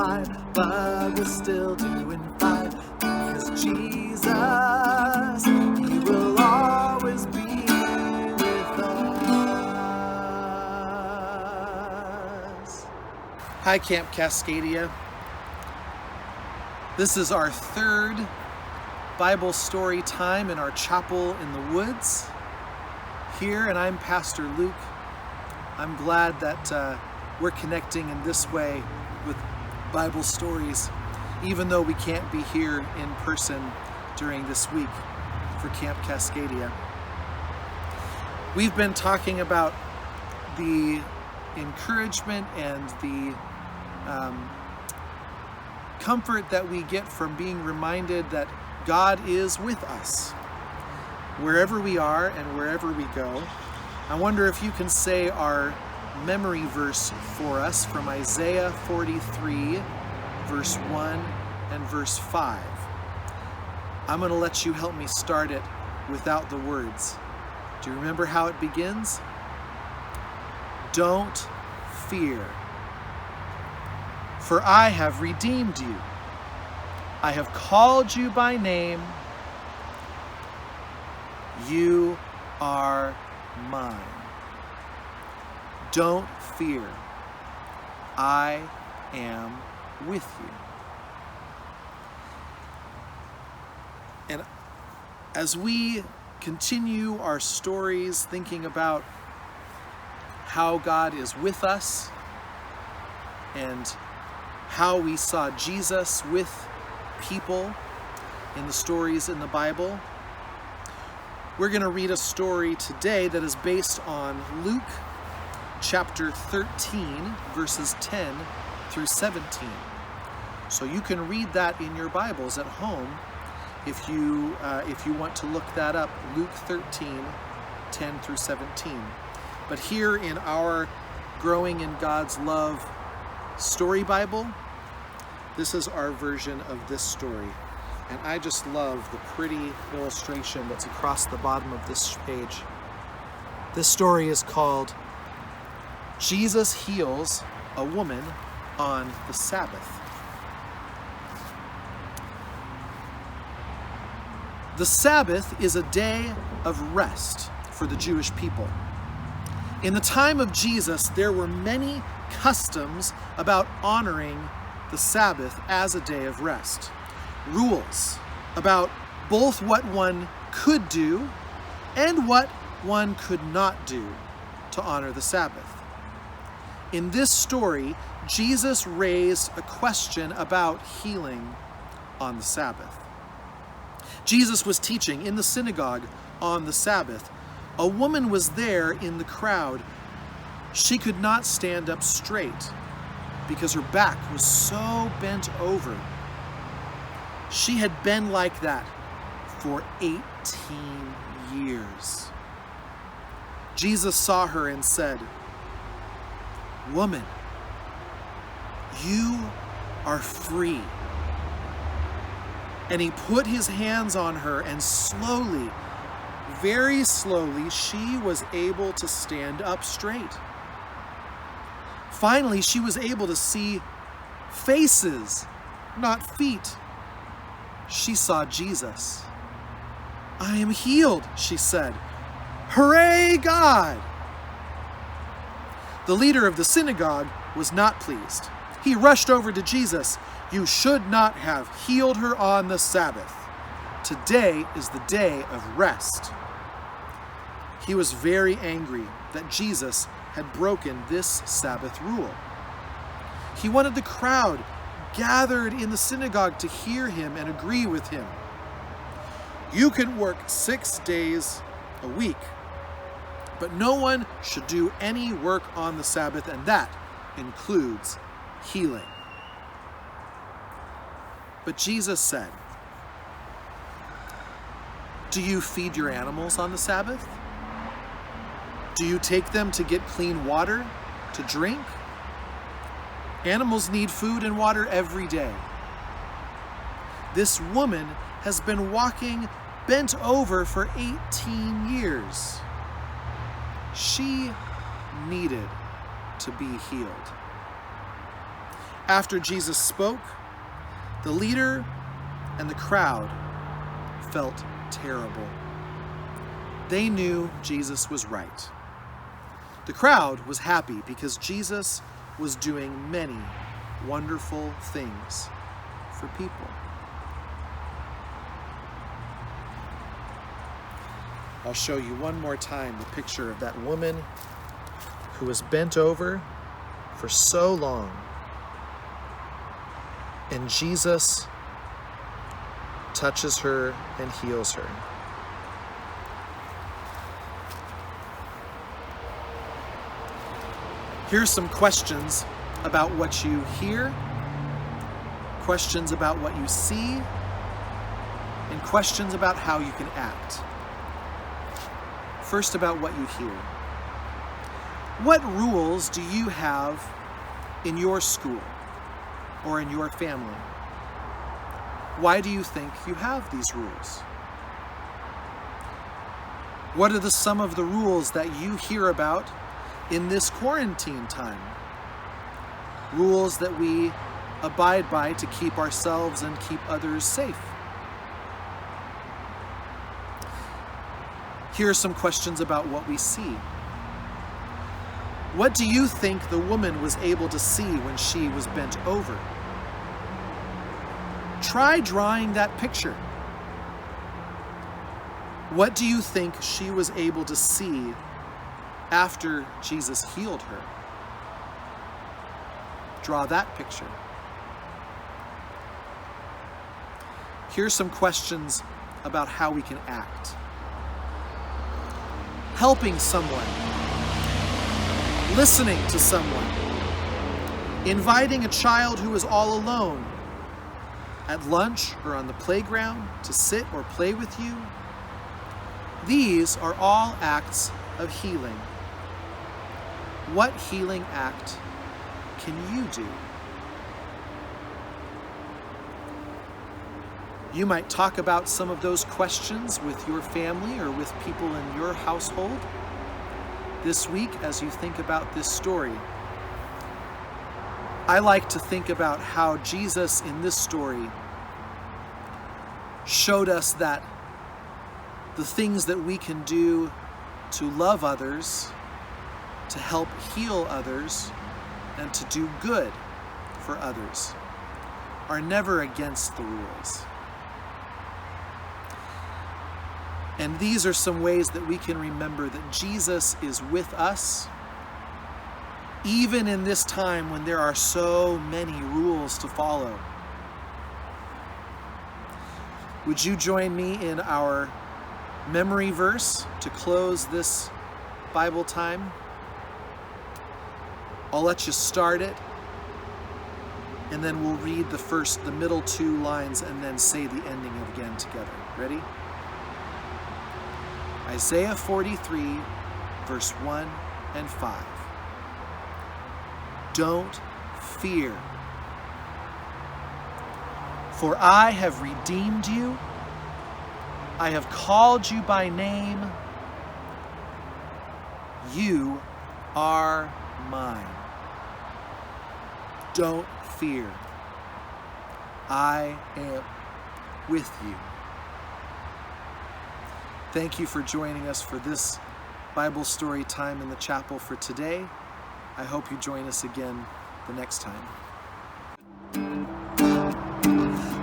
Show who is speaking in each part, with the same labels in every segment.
Speaker 1: alive, but we're still doing fine. Because Jesus, He will always be with us. Hi, Camp Cascadia. This is our third Bible story time in our chapel in the woods here, and I'm Pastor Luke. I'm glad that we're connecting in this way with Bible stories, even though we can't be here in person during this week for Camp Cascadia. We've been talking about the encouragement and the comfort that we get from being reminded that God is with us wherever we are and wherever we go. I wonder if you can say our memory verse for us from Isaiah 43, verse 1 and verse 5. I'm going to let you help me start it without the words. Do you remember how it begins? Don't fear, for I have redeemed you. I have called you by name. You are mine. Don't fear. I am with you. And as we continue our stories thinking about how God is with us and how we saw Jesus with people in the stories in the Bible, we're going to read a story today that is based on Luke chapter 13, verses 10 through 17. So you can read that in your Bibles at home if you want to look that up, Luke 13, 10 through 17. But here in our Growing in God's Love story Bible, this is our version of this story. And I just love the pretty illustration that's across the bottom of this page. This story is called Jesus Heals a Woman on the Sabbath. The Sabbath is a day of rest for the Jewish people. In the time of Jesus, there were many customs about honoring the Sabbath as a day of rest. Rules about both what one could do and what one could not do to honor the Sabbath. In this story, Jesus raised a question about healing on the Sabbath. Jesus was teaching in the synagogue on the Sabbath. A woman was there in the crowd. She could not stand up straight because her back was so bent over. She had been like that for 18 years. Jesus saw her and said, "Woman, you are free." And he put his hands on her, and slowly, very slowly, she was able to stand up straight. Finally, she was able to see faces, not feet. She saw Jesus. "I am healed," she said. "Hooray, God!" The leader of the synagogue was not pleased. He rushed over to Jesus. "You should not have healed her on the Sabbath. Today is the day of rest." He was very angry that Jesus had broken this Sabbath rule. He wanted the crowd gathered in the synagogue to hear him and agree with him. "You can work 6 days a week, but no one should do any work on the Sabbath, and that includes healing." But Jesus said, "Do you feed your animals on the Sabbath? Do you take them to get clean water to drink? Animals need food and water every day. This woman has been walking bent over for 18 years. She needed to be healed. After Jesus spoke, the leader and the crowd felt terrible. They knew Jesus was right. The crowd was happy because Jesus was doing many wonderful things for people. I'll show you one more time the picture of that woman who was bent over for so long. And Jesus touches her and heals her. Here's some questions about what you hear, questions about what you see, and questions about how you can act. First, about what you hear. What rules do you have in your school or in your family? Why do you think you have these rules? What are some of the rules that you hear about in this quarantine time? Rules that we abide by to keep ourselves and keep others safe. Here are some questions about what we see. What do you think the woman was able to see when she was bent over? Try drawing that picture. What do you think she was able to see after Jesus healed her? Draw that picture. Here's some questions about how we can act. Helping someone, listening to someone, inviting a child who is all alone at lunch or on the playground to sit or play with you. These are all acts of healing. What healing act can you do? You might talk about some of those questions with your family or with people in your household this week as you think about this story. I like to think about how Jesus in this story showed us that the things that we can do to love others, to help heal others, and to do good for others are never against the rules. And these are some ways that we can remember that Jesus is with us, even in this time when there are so many rules to follow. Would you join me in our memory verse to close this Bible time? I'll let you start it, and then we'll read the middle two lines and then say the ending again together. Ready? Isaiah 43, verse 1 and 5. Don't fear, for I have redeemed you. I have called you by name. You are mine. Don't fear. I am with you. Thank you for joining us for this Bible story time in the chapel for today. I hope you join us again the next time.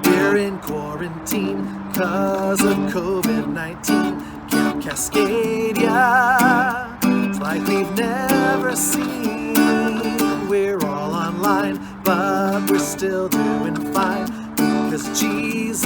Speaker 1: We're in quarantine 'cause of COVID-19. Camp Cascadia, it's like we've never seen. We're all online, but we're still doing fine because Jesus